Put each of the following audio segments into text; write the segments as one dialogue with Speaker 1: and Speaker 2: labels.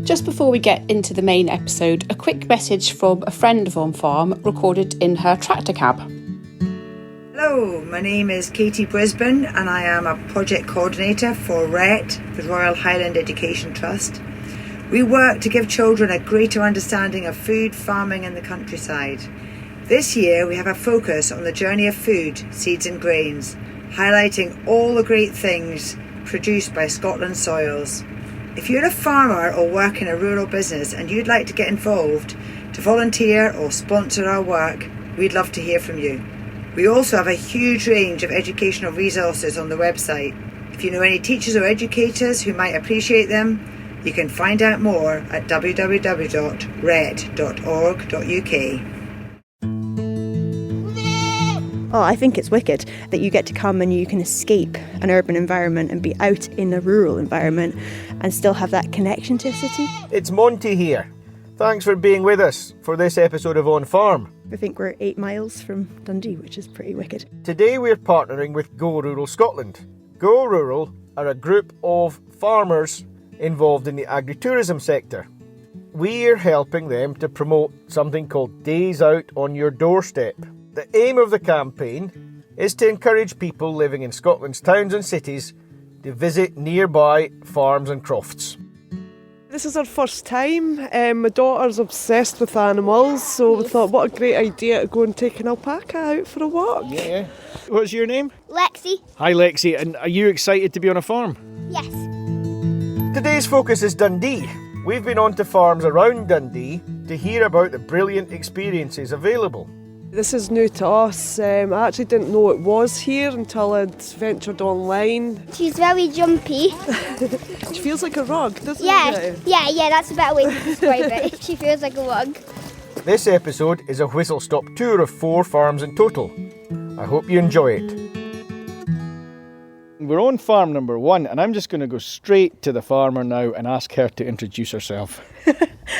Speaker 1: Just before we get into the main episode, a quick message from a friend of OnFARM recorded in her tractor cab.
Speaker 2: Hello, my name is Katie Brisbane and I am a project coordinator for RET, the Royal Highland Education Trust. We work to give children a greater understanding of food, farming and the countryside. This year we have a focus on the journey of food, seeds and grains, highlighting all the great things produced by Scotland's soils. If you're a farmer or work in a rural business and you'd like to get involved, to volunteer or sponsor our work, we'd love to hear from you. We also have a huge range of educational resources on the website. If you know any teachers or educators who might appreciate them, you can find out more at www.red.org.uk.
Speaker 3: Oh, I think it's wicked that you get to come and you can escape an urban environment and be out in a rural environment and still have that connection to a city.
Speaker 4: It's Monty here. Thanks for being with us for this episode of OnFARM.
Speaker 3: I think we're 8 miles from Dundee, which is pretty wicked.
Speaker 4: Today we're partnering with Go Rural Scotland. Go Rural are a group of farmers involved in the agritourism sector. We're helping them to promote something called Days Out on Your Doorstep. The aim of the campaign is to encourage people living in Scotland's towns and cities to visit nearby farms and crofts.
Speaker 5: This is our first time. My daughter's obsessed with animals, so we thought what a great idea to go and take an alpaca out for a walk.
Speaker 4: Yeah. What's your name?
Speaker 6: Lexi.
Speaker 4: Hi Lexi, and are you excited to be on a farm?
Speaker 6: Yes.
Speaker 4: Today's focus is Dundee. We've been on to farms around Dundee to hear about the brilliant experiences available.
Speaker 5: This is new to us. I actually didn't know it was here until I'd ventured online.
Speaker 6: She's very jumpy.
Speaker 5: She feels like a rug, doesn't
Speaker 6: Yeah,
Speaker 5: it?
Speaker 6: yeah, that's a better way to describe it. She feels like a rug.
Speaker 4: This episode is a whistle-stop tour of 4 farms in total. I hope you enjoy it. We're on farm number 1, and I'm just going to go straight to the farmer now and ask her to introduce herself.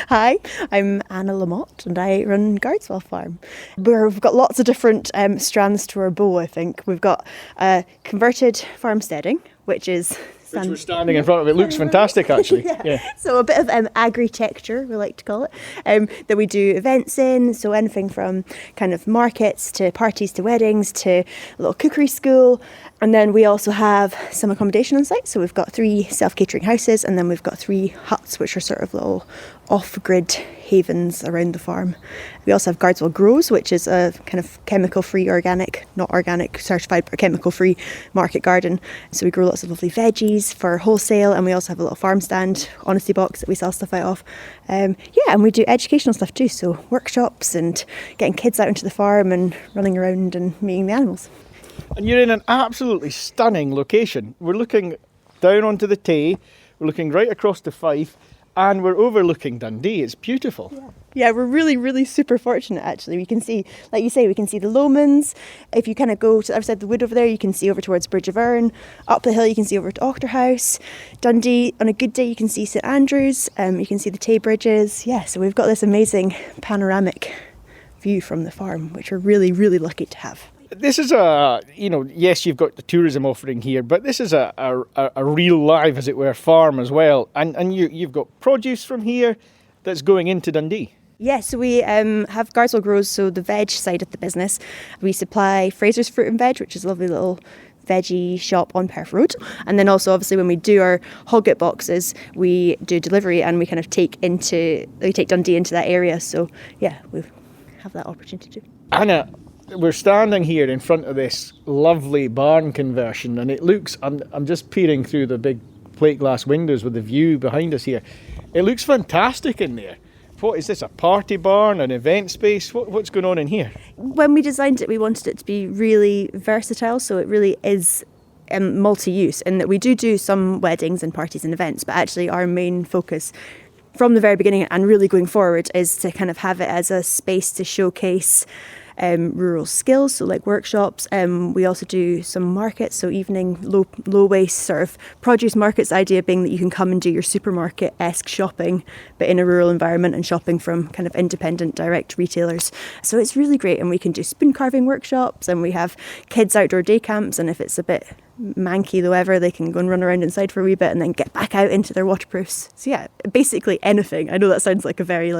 Speaker 3: Hi, I'm Anna Lamotte and I run Guardswell Farm. We've got lots of different strands to our bow, I think. We've got converted farmsteading, which is...
Speaker 4: Which we're standing in front of. It looks fantastic, actually.
Speaker 3: Yeah. So a bit of agri-texture, we like to call it, that we do events in. So anything from kind of markets to parties to weddings to a little cookery school. And then we also have some accommodation on site. So we've got 3 self-catering houses and then we've got 3 huts, which are sort of little off-grid havens around the farm. We also have Guardswell Grows, which is a kind of chemical-free, organic, not organic, certified, but chemical-free market garden. So we grow lots of lovely veggies for wholesale, and we also have a little farm stand, honesty box that we sell stuff out of. And we do educational stuff too, so workshops and getting kids out into the farm and running around and meeting the animals.
Speaker 4: And you're in an absolutely stunning location. We're looking down onto the Tay, we're looking right across to Fife, and we're overlooking Dundee. It's beautiful.
Speaker 3: Yeah, we're really, really super fortunate actually. We can see, like you say, we can see the Lomans. If you kind of go to the other side of the wood over there, you can see over towards Bridge of Erne. Up the hill, you can see over to Auchterhouse. Dundee, on a good day, you can see St Andrews. You can see the Tay Bridges. Yeah, so we've got this amazing panoramic view from the farm, which we're really, really lucky to have.
Speaker 4: This is yes, you've got the tourism offering here, but this is a real live, as it were, farm as well. And you've got produce from here that's going into Dundee.
Speaker 3: Yes, so we have Guardswell Grows, so the veg side of the business. We supply Fraser's Fruit and Veg, which is a lovely little veggie shop on Perth Road. And then also, obviously, when we do our hogget boxes, we do delivery and we kind of take Dundee into that area. So, yeah, we have that opportunity too.
Speaker 4: Anna, we're standing here in front of this lovely barn conversion, and it looks, I'm just peering through the big plate glass windows with the view behind us here. It looks fantastic in there. What is this, a party barn, an event space? What's going on in here?
Speaker 3: When we designed it, we wanted it to be really versatile, so it really is multi-use, in that we do some weddings and parties and events, but actually our main focus from the very beginning and really going forward is to kind of have it as a space to showcase rural skills, so like workshops. We also do some markets, so evening low waste sort of produce markets, the idea being that you can come and do your supermarket-esque shopping but in a rural environment and shopping from kind of independent direct retailers. So it's really great, and we can do spoon carving workshops, and we have kids outdoor day camps, and if it's a bit manky though ever, they can go and run around inside for a wee bit and then get back out into their waterproofs. So yeah, basically anything. I know that sounds like a very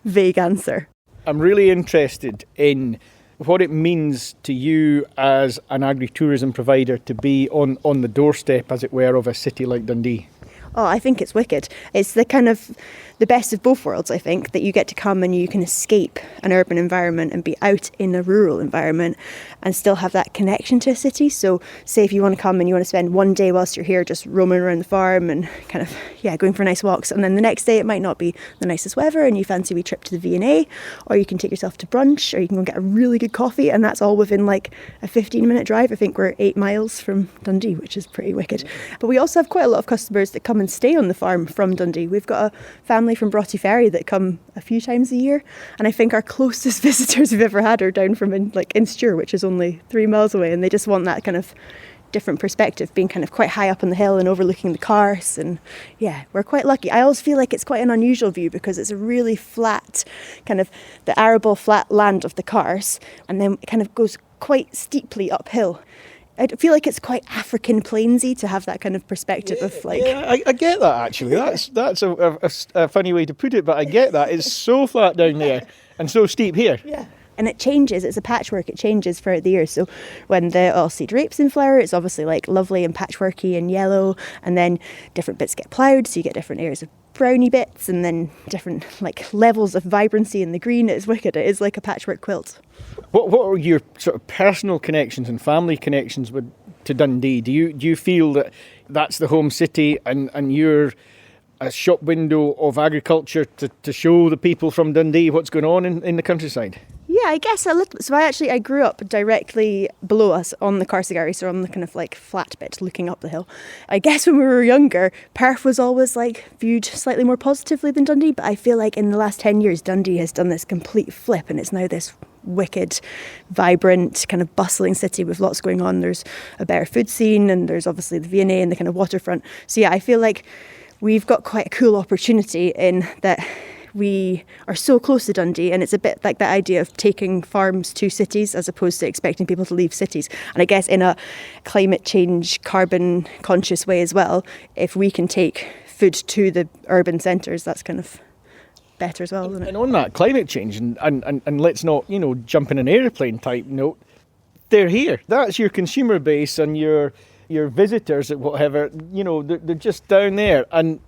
Speaker 3: vague answer.
Speaker 4: I'm really interested in what it means to you as an agri-tourism provider to be on the doorstep, as it were, of a city like Dundee.
Speaker 3: Oh, I think it's wicked. It's the best of both worlds, I think, that you get to come and you can escape an urban environment and be out in a rural environment and still have that connection to a city. So say if you want to come and you want to spend one day whilst you're here just roaming around the farm and going for nice walks, and then the next day it might not be the nicest weather and you fancy a wee trip to the V&A, or you can take yourself to brunch, or you can go and get a really good coffee, and that's all within a 15-minute drive. I think we're 8 miles from Dundee, which is pretty wicked. But we also have quite a lot of customers that come and stay on the farm from Dundee. We've got a family from Broughty Ferry that come a few times a year, and I think our closest visitors we've ever had are down from Insture, which is only 3 miles away, and they just want that kind of different perspective, being kind of quite high up on the hill and overlooking the Carse. And yeah, we're quite lucky. I always feel like it's quite an unusual view because it's a really flat, kind of the arable flat land of the Carse, and then it kind of goes quite steeply uphill. I feel like it's quite African plainsy to have that kind of perspective of
Speaker 4: Yeah, I get that actually. That's a funny way to put it, but I get that. It's so flat down there and so steep here.
Speaker 3: Yeah. And it changes, it's a patchwork, it changes throughout the year. So when the oilseed rape's in flower, it's obviously lovely and patchworky and yellow, and then different bits get ploughed, so you get different areas of browny bits, and then different levels of vibrancy in the green. It's wicked, it is like a patchwork quilt.
Speaker 4: What are your sort of personal connections and family connections to Dundee? Do you feel that that's the home city and you're a shop window of agriculture to show the people from Dundee what's going on in the countryside?
Speaker 3: Yeah, I guess a little. So I grew up directly below us on the Carsigary, so on the kind of flat bit looking up the hill. I guess when we were younger, Perth was always viewed slightly more positively than Dundee, but I feel like in the last 10 years, Dundee has done this complete flip, and it's now this wicked, vibrant, kind of bustling city with lots going on. There's a better food scene, and there's obviously the V&A and the kind of waterfront. So yeah, I feel like we've got quite a cool opportunity in that we are so close to Dundee, and it's a bit like that idea of taking farms to cities as opposed to expecting people to leave cities. And I guess in a climate change, carbon conscious way as well, if we can take food to the urban centres, that's kind of better as well, isn't it?
Speaker 4: And on that climate change, and let's not, jump in an aeroplane type note, they're here. That's your consumer base and your visitors at whatever, they're just down there, and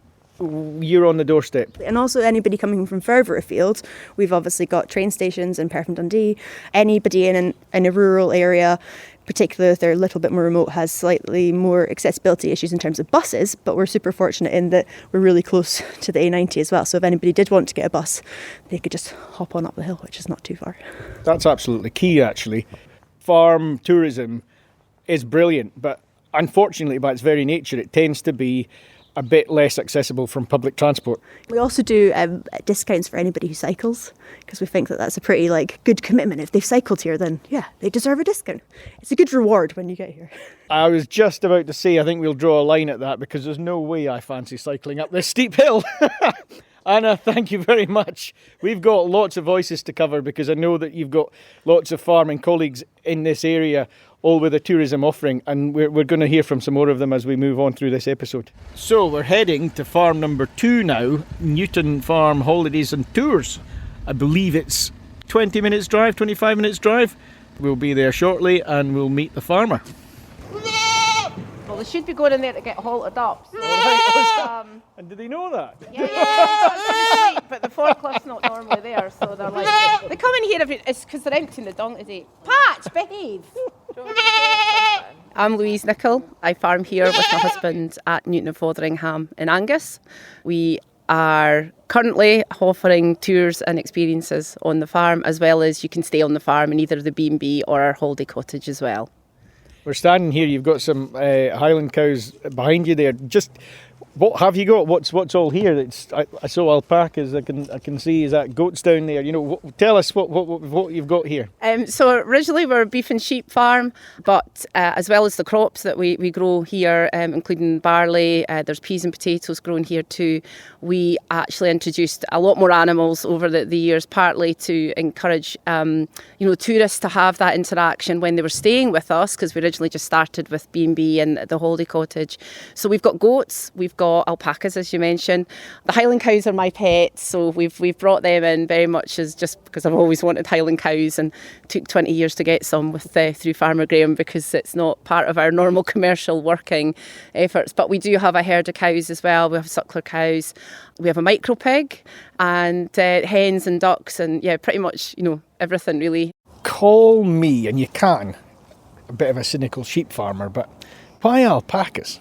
Speaker 4: you're on the doorstep.
Speaker 3: And also anybody coming from further afield, we've obviously got train stations in Perth and Dundee. Anybody in a rural area, particularly if they're a little bit more remote, has slightly more accessibility issues in terms of buses, but we're super fortunate in that we're really close to the A90 as well. So if anybody did want to get a bus, they could just hop on up the hill, which is not too far.
Speaker 4: That's absolutely key, actually. Farm tourism is brilliant, but unfortunately, by its very nature, it tends to be a bit less accessible from public transport.
Speaker 3: We also do discounts for anybody who cycles, because we think that that's a pretty good commitment. If they've cycled here, then yeah, they deserve a discount. It's a good reward when you get here.
Speaker 4: I was just about to say, I think we'll draw a line at that, because there's no way I fancy cycling up this steep hill. Anna, thank you very much. We've got lots of voices to cover, because I know that you've got lots of farming colleagues in this area, all with a tourism offering, and we're going to hear from some more of them as we move on through this episode. So we're heading to farm number 2 now, Newton Farm Holidays and Tours. I believe it's 20 minutes drive, 25 minutes drive. We'll be there shortly and we'll meet the farmer.
Speaker 7: Well, they should be going in there to get halted up. So,
Speaker 4: and did they know that?
Speaker 7: Yeah, but the forklift's not normally there, so they're they come in here it's because they're emptying the dung today. Patch, behave!
Speaker 8: I'm Louise Nicholl. I farm here with my husband at Newton and Fotheringham in Angus. We are currently offering tours and experiences on the farm, as well as you can stay on the farm in either the B&B or our holiday cottage as well.
Speaker 4: We're standing here, you've got some Highland cows behind you there. Just What have you got? What's all here? I saw alpacas. I can see. Is that goats down there? Tell us what you've got here.
Speaker 8: So originally we're a beef and sheep farm, but as well as the crops that we grow here, including barley, there's peas and potatoes grown here too. We actually introduced a lot more animals over the years, partly to encourage tourists to have that interaction when they were staying with us, because we originally just started with B&B and the holiday cottage. So we've got goats, we've got alpacas, as you mentioned. The Highland cows are my pets, so we've brought them in very much as just because I've always wanted Highland cows, and took 20 years to get some through Farmer Graham, because it's not part of our normal commercial working efforts. But we do have a herd of cows as well. We have suckler cows, we have a micro pig, and hens and ducks, and pretty much everything really.
Speaker 4: Call me, and you can, a bit of a cynical sheep farmer, but why alpacas?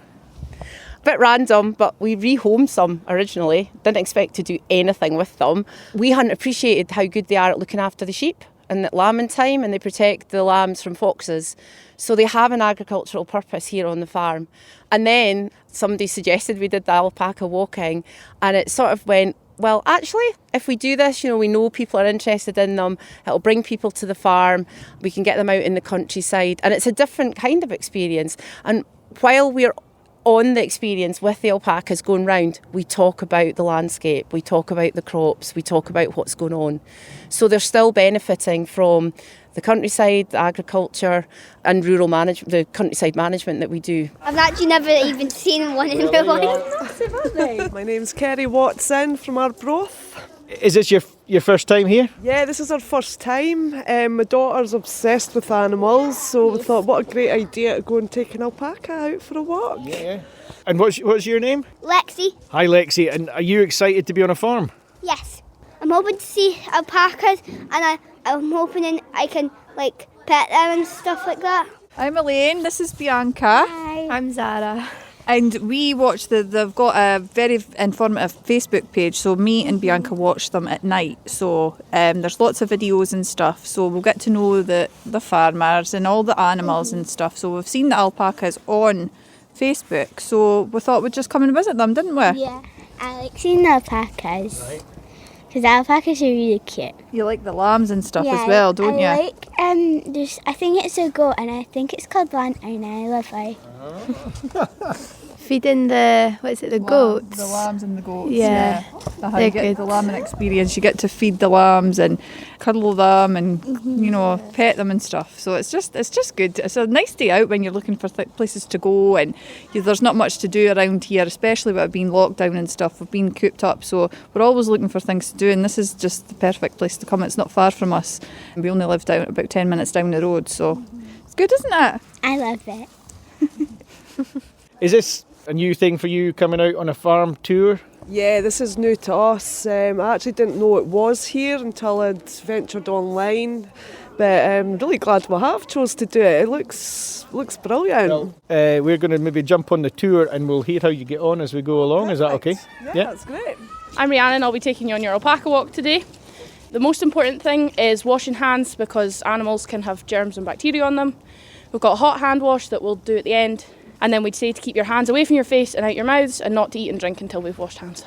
Speaker 8: Bit random, but we rehomed some originally. Didn't expect to do anything with them. We hadn't appreciated how good they are at looking after the sheep and at lambing time, and they protect the lambs from foxes. So they have an agricultural purpose here on the farm. And then somebody suggested we did the alpaca walking, and it sort of went, well, actually, if we do this, we know people are interested in them. It'll bring people to the farm. We can get them out in the countryside, and it's a different kind of experience. And while we're on the experience with the alpacas going round, we talk about the landscape, we talk about the crops, we talk about what's going on. So they're still benefiting from the countryside, the agriculture and rural management, the countryside management that we do.
Speaker 6: I've actually never even seen one in real life.
Speaker 5: My name's Kerry Watson from Arbroath.
Speaker 4: Is this your first time here?
Speaker 5: Yeah, this is our first time. My daughter's obsessed with animals, so we thought what a great idea to go and take an alpaca out for a walk.
Speaker 4: Yeah. And what's your name?
Speaker 6: Lexi.
Speaker 4: Hi Lexi, and are you excited to be on a farm?
Speaker 6: Yes. I'm hoping to see alpacas, and I'm hoping I can pet them and stuff like that.
Speaker 9: I'm Elaine, this is Bianca.
Speaker 6: Hi.
Speaker 3: I'm Zara.
Speaker 9: And we watch they've got a very informative Facebook page, so me and Bianca watch them at night. So there's lots of videos and stuff, so we'll get to know the farmers and all the animals and stuff. So we've seen the alpacas on Facebook, so we thought we'd just come and visit them, didn't we?
Speaker 6: Yeah, I like seeing the alpacas. Because the alpacas are really cute.
Speaker 9: You like the lambs and stuff as well, don't you?
Speaker 6: I like, I think it's a goat, and I think it's called Lantern, and I love her.
Speaker 3: Feeding the goats?
Speaker 9: The lambs and the goats,
Speaker 3: yeah.
Speaker 9: You get the lambing experience, you get to feed the lambs and cuddle them and, pet them and stuff. So it's just good. It's a nice day out when you're looking for places to go, and there's not much to do around here, especially with it being locked down and stuff. We've been cooped up, so we're always looking for things to do, and this is just the perfect place to come. It's not far from us. We only live down about 10 minutes down the road, so it's good, isn't it?
Speaker 6: I love it.
Speaker 4: Is this a new thing for you, coming out on a farm tour?
Speaker 5: Yeah, this is new to us. I actually didn't know it was here until I'd ventured online, but I'm really glad we have chose to do it. It looks brilliant.
Speaker 4: Well, we're going to maybe jump on the tour and we'll hear how you get on as we go along. Perfect. Is that okay?
Speaker 5: Yeah, that's great.
Speaker 10: I'm Rhiannon, I'll be taking you on your alpaca walk today. The most important thing is washing hands, because animals can have germs and bacteria on them. We've got a hot hand wash that we'll do at the end, and then we'd say to keep your hands away from your face and out your mouths, and not to eat and drink until we've washed hands.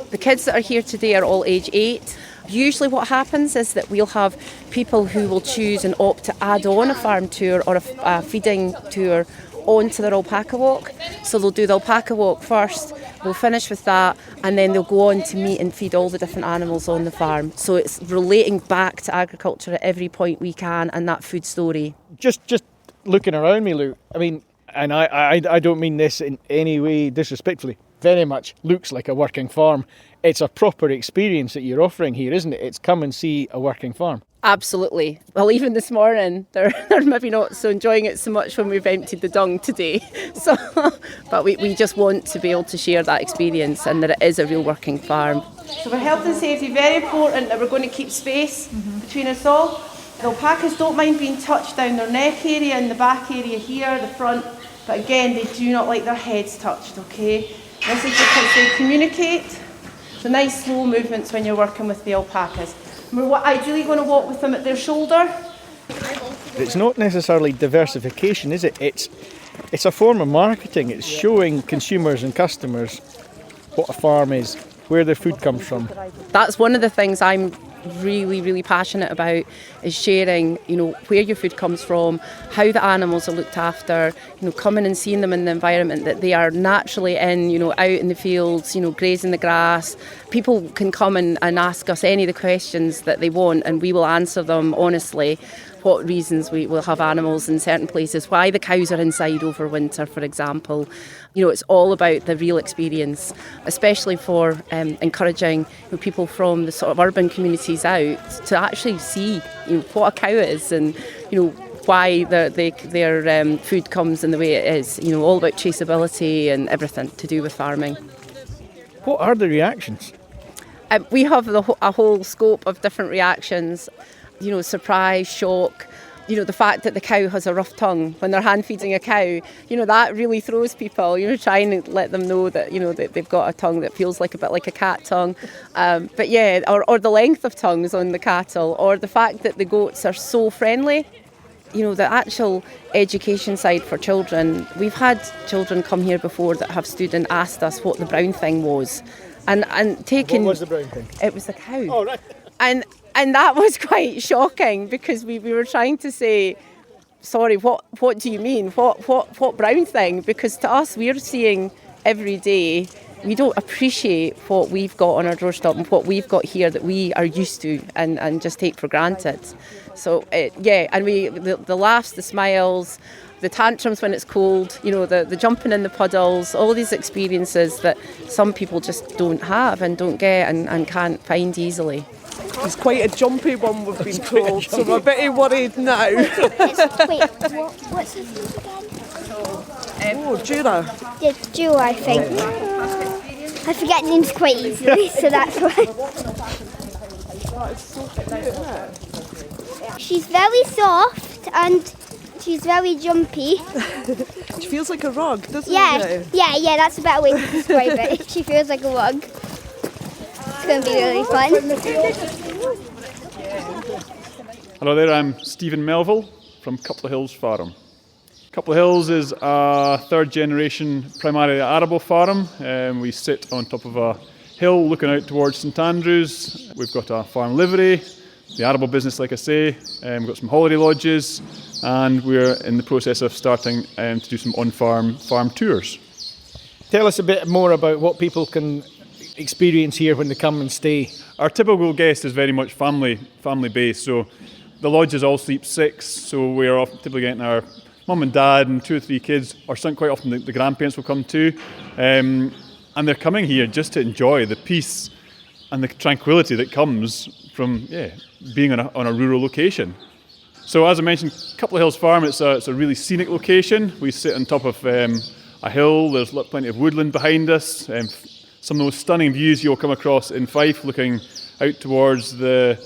Speaker 8: The kids that are here today are all age 8. Usually what happens is that we'll have people who will choose and opt to add on a farm tour or a feeding tour onto their alpaca walk. So they'll do the alpaca walk first, we'll finish with that, and then they'll go on to meet and feed all the different animals on the farm. So it's relating back to agriculture at every point we can, and that food story.
Speaker 4: Just looking around me, Luke, I mean, and I don't mean this in any way disrespectfully, very much looks like a working farm. It's a proper experience that you're offering here, isn't it? It's come and see a working farm.
Speaker 8: Absolutely. Well, even this morning, they're maybe not so enjoying it so much when we've emptied the dung today. So, but we just want to be able to share that experience, and that it is a real working farm. So for health and safety, very important that we're going to keep space between us all. The alpacas don't mind being touched down their neck area and the back area here, the front, but again, they do not like their heads touched, okay? This is because they communicate. So nice slow movements when you're working with the alpacas. We're ideally going to walk with them at their shoulder.
Speaker 4: It's not necessarily diversification, is it? It's a form of marketing. It's showing consumers and customers what a farm is, where their food comes from.
Speaker 8: That's one of the things I'm really, really passionate about, is sharing, where your food comes from, how the animals are looked after, coming and seeing them in the environment that they are naturally in, out in the fields, grazing the grass. People can come and ask us any of the questions that they want, and we will answer them honestly. What reasons we will have animals in certain places, why the cows are inside over winter, for example. It's all about the real experience, especially for encouraging people from the sort of urban communities out to actually see what a cow is, and why their food comes in the way it is. All about traceability and everything to do with farming.
Speaker 4: What are the reactions?
Speaker 8: We have a whole scope of different reactions. Surprise, shock, the fact that the cow has a rough tongue when they're hand feeding a cow, that really throws people, trying to let them know that, that they've got a tongue that feels like a bit like a cat tongue. But yeah, or the length of tongues on the cattle, or the fact that the goats are so friendly. The actual education side for children, we've had children come here before that have stood and asked us what the brown thing was. And taken...
Speaker 4: What was the brown thing?
Speaker 8: It was the cow.
Speaker 4: Oh, right.
Speaker 8: And that was quite shocking, because we were trying to say, sorry, what do you mean? What brown thing? Because to us, we're seeing every day, we don't appreciate what we've got on our doorstep and what we've got here that we are used to and just take for granted. So, and the laughs, the smiles, the tantrums when it's cold, the jumping in the puddles, all these experiences that some people just don't have and don't get and can't find easily.
Speaker 5: It's quite a jumpy one, we've been told, so I'm a bit worried now.
Speaker 6: Wait, what's his name again?
Speaker 5: Jura.
Speaker 6: Yeah, Jura, I think. I forget names quite easily, so that's why.
Speaker 5: It's so cute, isn't it?
Speaker 6: She's very soft and she's very jumpy.
Speaker 5: She feels like a rug, doesn't
Speaker 6: Yeah, that's a better way to describe it. She feels like a rug. It's going to be really fun.
Speaker 11: Hello there, I'm Stephen Melville from Couple of Hills Farm. Couple of Hills is a third generation primarily arable farm. We sit on top of a hill looking out towards St Andrews. We've got a farm livery, the arable business like I say, we've got some holiday lodges, and we're in the process of starting to do some on-farm farm tours.
Speaker 4: Tell us a bit more about what people can experience here when they come and stay.
Speaker 11: Our typical guest is very much family based, so the lodges all sleep 6, so we're often typically getting our mum and dad and 2 or 3 kids, or quite often the grandparents will come too, and they're coming here just to enjoy the peace and the tranquility that comes from being on a rural location. So as I mentioned, Couple of Hills Farm, it's a really scenic location. We sit on top of a hill, there's plenty of woodland behind us, some of the most stunning views you'll come across in Fife, looking out towards the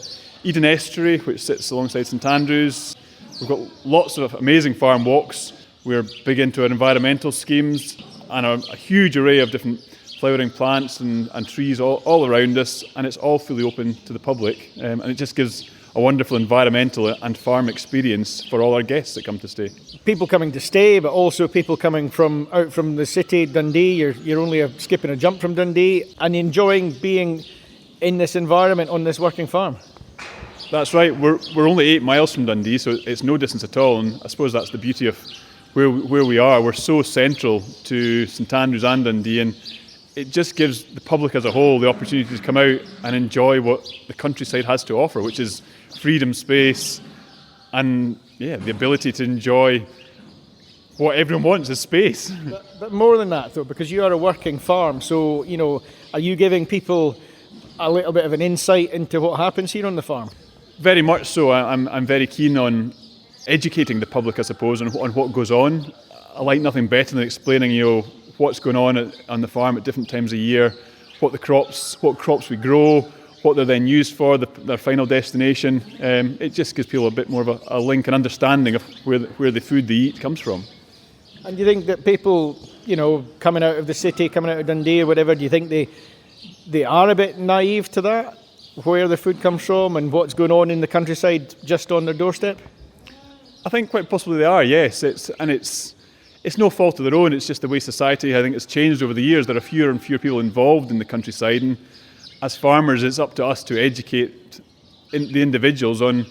Speaker 11: Eden Estuary, which sits alongside St Andrews. We've got lots of amazing farm walks. We're big into our environmental schemes and a huge array of different flowering plants and trees all around us, and it's all fully open to the public, and it just gives a wonderful environmental and farm experience for all our guests that come to stay.
Speaker 4: People coming to stay, but also people coming out from the city, Dundee. You're only a skip and a jump from Dundee, and enjoying being in this environment on this working farm.
Speaker 11: That's right. We're only 8 miles from Dundee, so it's no distance at all. And I suppose that's the beauty of where we are. We're so central to St Andrews and Dundee, and it just gives the public as a whole the opportunity to come out and enjoy what the countryside has to offer, which is freedom, space, and the ability to enjoy what everyone wants is space.
Speaker 4: But more than that, though, because you are a working farm, so are you giving people a little bit of an insight into what happens here on the farm?
Speaker 11: Very much so. I'm very keen on educating the public, I suppose, on what goes on. I like nothing better than explaining, what's going on the farm at different times of year, what crops we grow, what they're then used for, their final destination. It just gives people a bit more of a link and understanding of where the food they eat comes from.
Speaker 4: And do you think that people, coming out of the city, coming out of Dundee or whatever, do you think they are a bit naive to that, where the food comes from and what's going on in the countryside just on their doorstep?
Speaker 11: I think quite possibly they are, yes. It's no fault of their own, it's just the way society, I think, has changed over the years. There are fewer and fewer people involved in the countryside, and as farmers it's up to us to educate the individuals on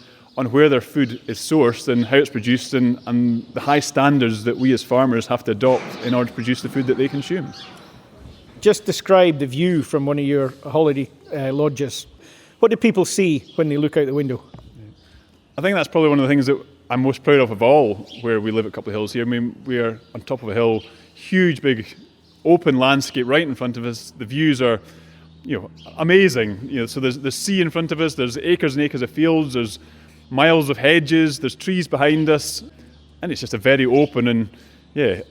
Speaker 11: where their food is sourced and how it's produced, and the high standards that we as farmers have to adopt in order to produce the food that they consume.
Speaker 4: Just describe the view from one of your holiday lodges. What do people see when they look out the window?
Speaker 11: I think that's probably one of the things that I'm most proud of all, where we live at Couple of Hills here. I mean, we are on top of a hill, huge, big, open landscape right in front of us. The views are, amazing. So there's sea in front of us, there's acres and acres of fields, there's miles of hedges, there's trees behind us, and it's just a very open and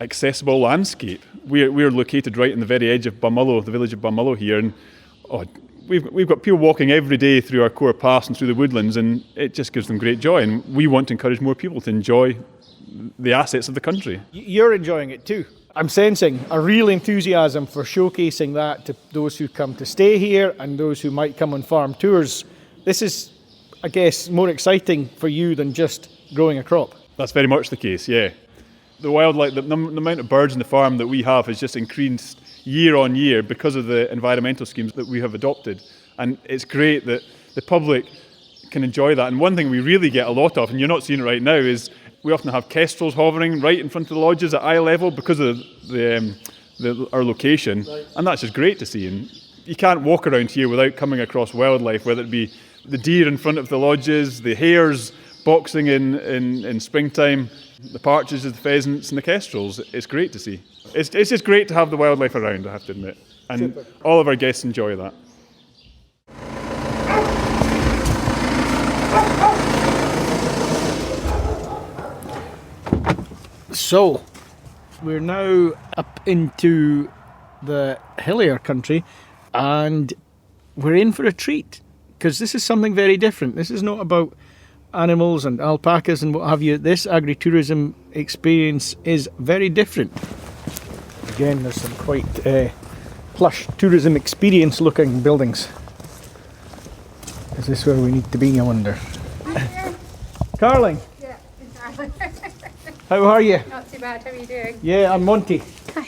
Speaker 11: accessible landscape. We're located right in the very edge of Balmullo, the village of Balmullo here, and we've got people walking every day through our core paths and through the woodlands, and it just gives them great joy, and we want to encourage more people to enjoy the assets of the country.
Speaker 4: You're enjoying it too. I'm sensing a real enthusiasm for showcasing that to those who come to stay here and those who might come on farm tours. This is, I guess, more exciting for you than just growing a crop.
Speaker 11: That's very much the case, yeah. The wildlife, the amount of birds in the farm that we have has just increased year on year because of the environmental schemes that we have adopted. And it's great that the public can enjoy that. And one thing we really get a lot of, and you're not seeing it right now, is we often have kestrels hovering right in front of the lodges at eye level because of our location. Right. And that's just great to see. And you can't walk around here without coming across wildlife, whether it be the deer in front of the lodges, the hares boxing in springtime, the partridges, the pheasants and the kestrels. It's great to see. It's just great to have the wildlife around, I have to admit. And super. All of our guests enjoy that.
Speaker 4: So, we're now up into the hillier country and we're in for a treat because this is something very different. This is not about animals and alpacas and what have you. This agritourism experience is very different. Again, there's some quite plush tourism experience looking buildings. Is this where we need to be, I wonder? Carling?
Speaker 12: Yeah, it's Carling.
Speaker 4: How are you?
Speaker 12: Not too bad, how are you doing?
Speaker 4: Yeah, I'm Monty.
Speaker 12: Hi.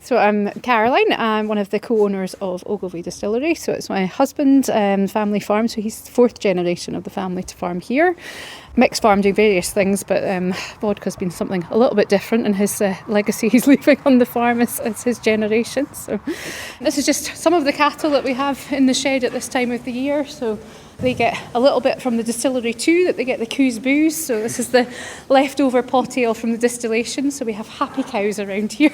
Speaker 12: So I'm Caroline, I'm one of the co-owners of Ogilvie Distillery. So it's my husband's family farm, so he's the fourth generation of the family to farm here. Mixed farm, doing various things, but vodka's been something a little bit different in his legacy he's leaving on the farm as his generation. So this is just some of the cattle that we have in the shed at this time of the year. So they get a little bit from the distillery too, that they get the coos booze. So this is the leftover pot ale from the distillation. So we have happy cows around here.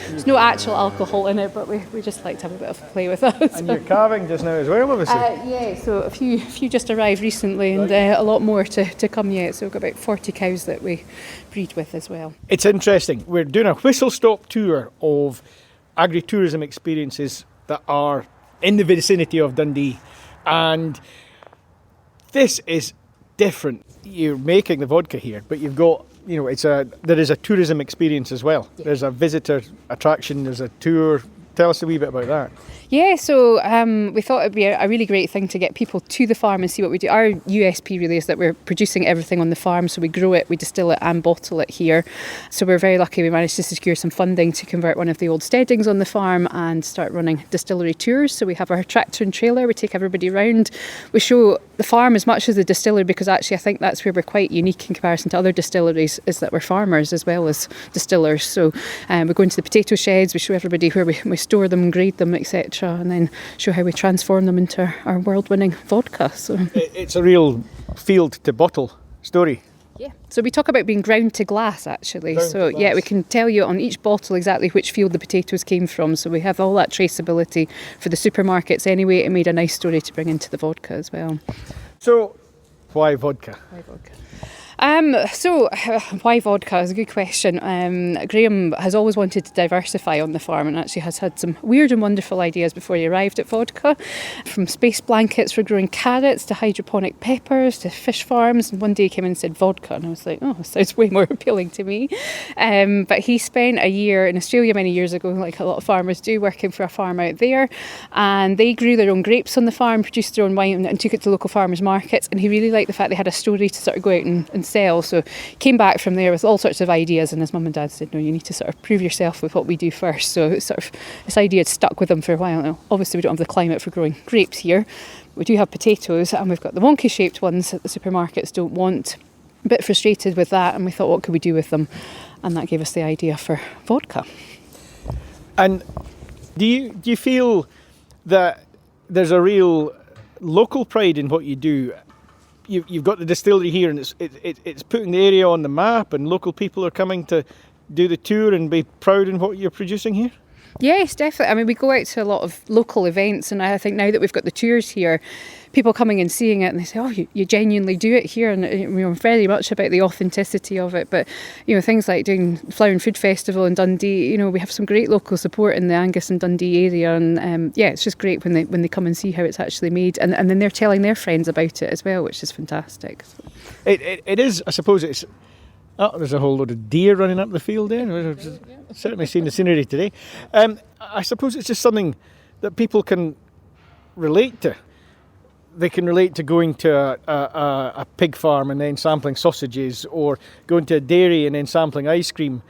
Speaker 12: There's no actual alcohol in it, but we just like to have a bit of a play with that.
Speaker 4: And you're calving just now as well, obviously?
Speaker 12: Yeah, so a few just arrived recently and a lot more to come yet. So we've got about 40 cows that we breed with as well.
Speaker 4: It's interesting. We're doing a whistle-stop tour of agritourism experiences that are in the vicinity of Dundee. And this is different. You're making the vodka here, but you've got, there is a tourism experience as well. There's a visitor attraction, there's a tour. Tell us a wee bit about that.
Speaker 12: Yeah, so we thought it'd be a really great thing to get people to the farm and see what we do. Our USP really is that we're producing everything on the farm, so we grow it, we distill it and bottle it here. So we're very lucky we managed to secure some funding to convert one of the old steadings on the farm and start running distillery tours. So we have our tractor and trailer, we take everybody around. We show the farm as much as the distillery, because actually I think that's where we're quite unique in comparison to other distilleries, is that we're farmers as well as distillers. So we go into the potato sheds, we show everybody where we store them, grade them, etc., and then show how we transform them into our world-winning vodka. So
Speaker 4: it's a real field to bottle story.
Speaker 12: Yeah. So we talk about being ground to glass, actually. Yeah, we can tell you on each bottle exactly which field the potatoes came from. So we have all that traceability for the supermarkets anyway. It made a nice story to bring into the vodka as well.
Speaker 4: So why vodka?
Speaker 12: Why vodka? Why vodka is a good question. Graham has always wanted to diversify on the farm and actually has had some weird and wonderful ideas before he arrived at vodka, from space blankets for growing carrots to hydroponic peppers to fish farms. And one day he came in and said vodka, and I was like, oh, that sounds way more appealing to me. But he spent a year in Australia many years ago, like a lot of farmers do, working for a farm out there, and they grew their own grapes on the farm, produced their own wine and took it to local farmers markets, and he really liked the fact they had a story to sort of go out and sell. So came back from there with all sorts of ideas, and his mum and dad said, no, you need to sort of prove yourself with what we do first. So it's sort of this idea had stuck with them for a while now. Obviously we don't have the climate for growing grapes here. We do have potatoes, and we've got the wonky shaped ones that the supermarkets don't want. A bit frustrated with that, and we thought, what could we do with them? And that gave us the idea for vodka.
Speaker 4: And do you feel that there's a real local pride in what you do? You've got the distillery here, and it's putting the area on the map, and local people are coming to do the tour and be proud in what you're producing here?
Speaker 12: Yes, definitely. I mean, we go out to a lot of local events, and I think now that we've got the tours here, people coming and seeing it, and they say, oh, you genuinely do it here, and we're very much about the authenticity of it. But, things like doing Flower and Food Festival in Dundee, we have some great local support in the Angus and Dundee area, and it's just great when they come and see how it's actually made, and then they're telling their friends about it as well, which is fantastic.
Speaker 4: It is, I suppose it's... Oh, there's a whole load of deer running up the field there. We've certainly seen the scenery today. I suppose it's just something that people can relate to. They can relate to going to a pig farm and then sampling sausages, or going to a dairy and then sampling ice cream.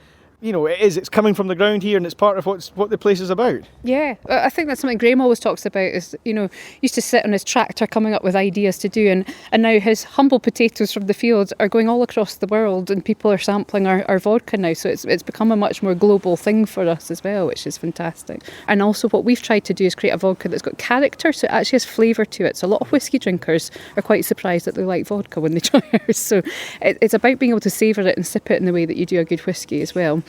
Speaker 4: It's coming from the ground here, and it's part of what the place is about.
Speaker 12: Yeah, I think that's something Graham always talks about is, used to sit on his tractor coming up with ideas to do, and now his humble potatoes from the field are going all across the world, and people are sampling our vodka now, so it's become a much more global thing for us as well, which is fantastic. And also what we've tried to do is create a vodka that's got character, so it actually has flavour to it. So a lot of whiskey drinkers are quite surprised that they like vodka when they try ours, so it's about being able to savour it and sip it in the way that you do a good whiskey as well.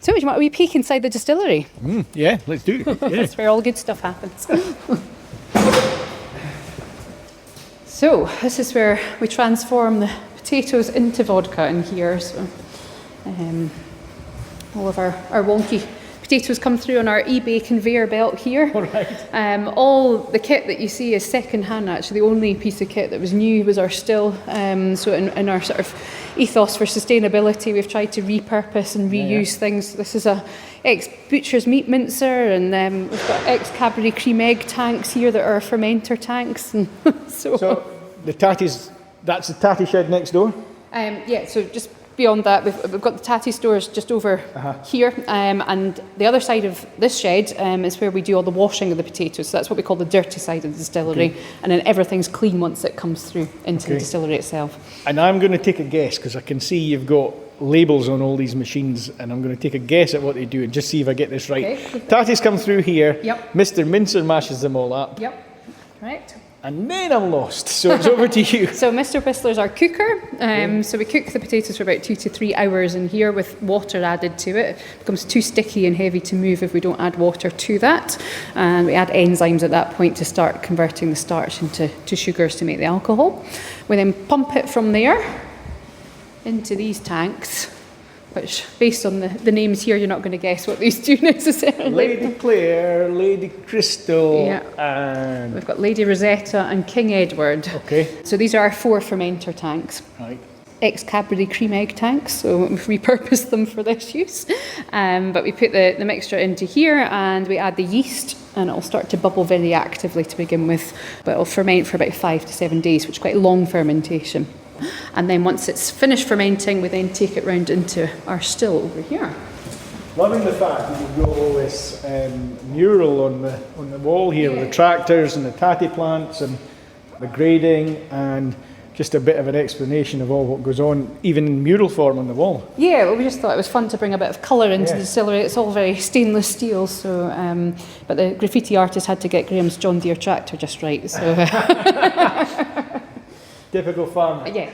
Speaker 12: So, do you want a wee peek inside the distillery?
Speaker 4: Yeah, let's do it. Yeah.
Speaker 12: That's where all good stuff happens. So, this is where we transform the potatoes into vodka in here. So, all of our wonky potatoes come through on our eBay conveyor belt here.
Speaker 4: All right.
Speaker 12: All the kit that you see is second hand. Actually, the only piece of kit that was new was our still. So in our sort of ethos for sustainability, we've tried to repurpose and reuse things. This is a ex-butcher's meat mincer, and we've got ex-Cadbury cream egg tanks here that are fermenter tanks. And so
Speaker 4: the tatties, that's the tatty shed next door?
Speaker 12: So just beyond that, we've got the tatty stores just over here, and the other side of this shed is where we do all the washing of the potatoes. So that's what we call the dirty side of the distillery, and then everything's clean once it comes through into the distillery itself.
Speaker 4: And I'm going to take a guess, because I can see you've got labels on all these machines, and I'm going to take a guess at what they do and just see if I get this right.
Speaker 12: Okay.
Speaker 4: Tatties come through here.
Speaker 12: Yep.
Speaker 4: Mr. Mincer mashes them all up.
Speaker 12: Yep. Right.
Speaker 4: And then I'm lost, so it's over to you.
Speaker 12: So Mr. Whistler's our cooker. So we cook the potatoes for about 2 to 3 hours in here with water added to it. It becomes too sticky and heavy to move if we don't add water to that. And we add enzymes at that point to start converting the starch into sugars to make the alcohol. We then pump it from there into these tanks, which, based on the names here, you're not going to guess what these do necessarily.
Speaker 4: Lady Claire, Lady Crystal, and...
Speaker 12: We've got Lady Rosetta and King Edward.
Speaker 4: Okay.
Speaker 12: So these are our 4 fermenter tanks.
Speaker 4: Right.
Speaker 12: Ex-Cadbury cream egg tanks, so we've repurposed them for this use. But we put the mixture into here, and we add the yeast, and it'll start to bubble very actively to begin with. But it'll ferment for about 5 to 7 days, which is quite long fermentation. And then once it's finished fermenting, we then take it round into our still over here.
Speaker 4: Loving the fact that you've got all this mural on the wall here with the tractors and the tatty plants and the grading, and just a bit of an explanation of all what goes on, even in mural form on the wall.
Speaker 12: Yeah, well, we just thought it was fun to bring a bit of colour into the distillery. It's all very stainless steel, so but the graffiti artist had to get Graham's John Deere tractor just right. So.
Speaker 4: Typical farmer.
Speaker 12: Yeah.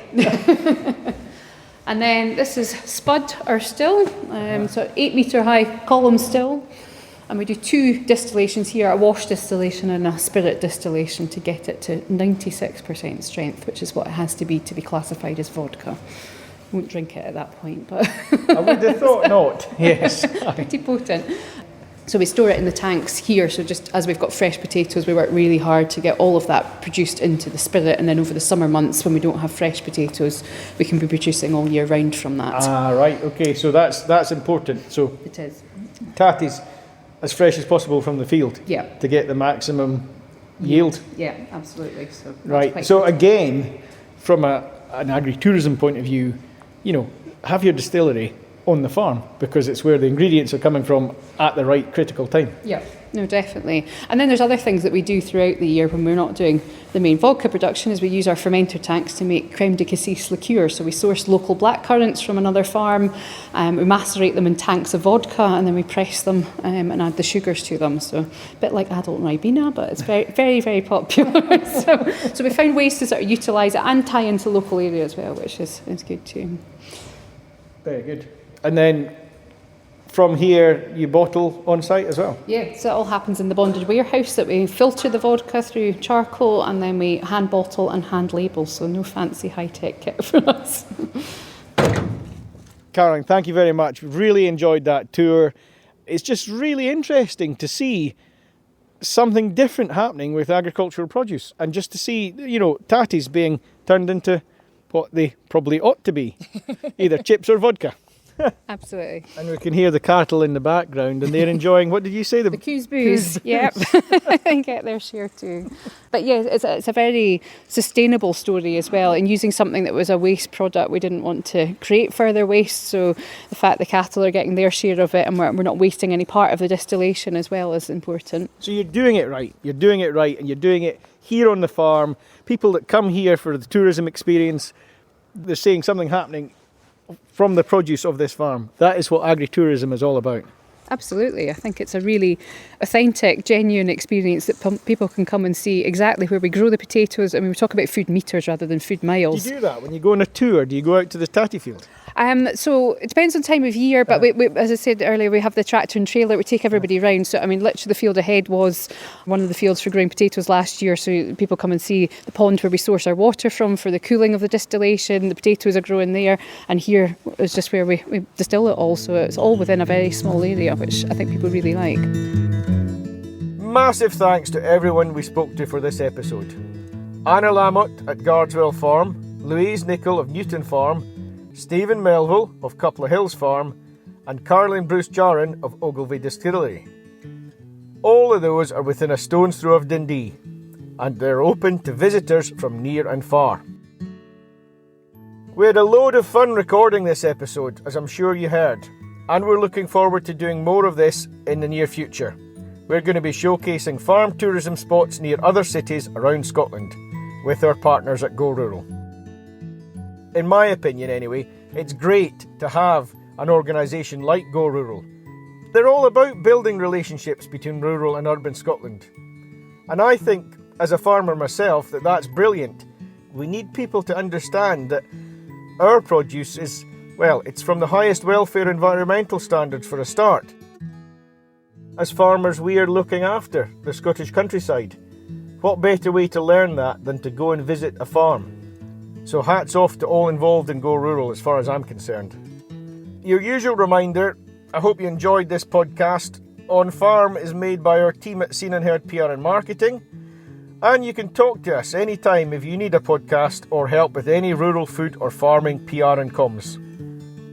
Speaker 12: And then this is Spud, our still, so 8 metre high column still. And we do 2 distillations here, a wash distillation and a spirit distillation, to get it to 96% strength, which is what it has to be classified as vodka. Won't drink it at that point, but...
Speaker 4: I would have thought not, yes.
Speaker 12: Pretty potent. So we store it in the tanks here, so just as we've got fresh potatoes, we work really hard to get all of that produced into the spirit, and then over the summer months when we don't have fresh potatoes, we can be producing all year round from that.
Speaker 4: Ah, right, okay, so that's important. So
Speaker 12: it is.
Speaker 4: Tatties as fresh as possible from the field, to get the maximum yield.
Speaker 12: Yeah, absolutely. So
Speaker 4: right, so again, from a an agri-tourism point of view, have your distillery on the farm, because it's where the ingredients are coming from at the right critical time.
Speaker 12: Yeah, no, definitely. And then there's other things that we do throughout the year when we're not doing the main vodka production, is we use our fermenter tanks to make creme de cassis liqueur. So we source local black currants from another farm, we macerate them in tanks of vodka, and then we press them and add the sugars to them. So a bit like adult Ribena, but it's very, very, very popular. so we found ways to sort of utilise it and tie into local area as well, which is good too.
Speaker 4: Very good. And then from here, you bottle on site as well?
Speaker 12: Yeah, so it all happens in the bonded warehouse, that we filter the vodka through charcoal and then we hand bottle and hand label, so no fancy high-tech kit for us.
Speaker 4: Caroline, thank you very much. Really enjoyed that tour. It's just really interesting to see something different happening with agricultural produce, and just to see, tatties being turned into what they probably ought to be, either chips or vodka.
Speaker 12: Absolutely.
Speaker 4: And we can hear the cattle in the background, and they're enjoying, what did you say?
Speaker 12: The coos booze. Yep. They get their share too. But yeah, it's a very sustainable story as well, and using something that was a waste product, we didn't want to create further waste, so the fact the cattle are getting their share of it and we're not wasting any part of the distillation as well is important.
Speaker 4: So you're doing it right, and you're doing it here on the farm. People that come here for the tourism experience, they're seeing something happening from the produce of this farm. That is what agri-tourism is all about.
Speaker 12: Absolutely. I think it's a really authentic, genuine experience that people can come and see exactly where we grow the potatoes. I mean, we talk about food metres rather than food miles.
Speaker 4: Do you do that when you go on a tour? Do you go out to the tatty field?
Speaker 12: So it depends on time of year, but we, as I said earlier, we have the tractor and trailer. We take everybody round. So I mean, literally the field ahead was one of the fields for growing potatoes last year. So people come and see the pond where we source our water from for the cooling of the distillation. The potatoes are growing there, and here is just where we distill it all. So it's all within a very small area, which I think people really like.
Speaker 4: Massive thanks to everyone we spoke to for this episode. Anna Lamotte at Guardswell Farm, Louise Nichol of Newton Farm, Stephen Melville of Couple of Hills Farm, and Caroline Bruce Jaron of Ogilvie Distillery. All of those are within a stone's throw of Dundee, and they're open to visitors from near and far. We had a load of fun recording this episode, as I'm sure you heard, and we're looking forward to doing more of this in the near future. We're going to be showcasing farm tourism spots near other cities around Scotland, with our partners at Go Rural. In my opinion anyway, it's great to have an organisation like Go Rural. They're all about building relationships between rural and urban Scotland. And I think, as a farmer myself, that's brilliant. We need people to understand that our produce is, well, it's from the highest welfare environmental standards for a start. As farmers, we are looking after the Scottish countryside. What better way to learn that than to go and visit a farm? So hats off to all involved in Go Rural as far as I'm concerned. Your usual reminder, I hope you enjoyed this podcast. OnFARM is made by our team at Scene&HerdPR and Marketing. And you can talk to us anytime if you need a podcast or help with any rural food or farming PR and comms.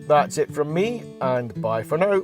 Speaker 4: That's it from me, and bye for now.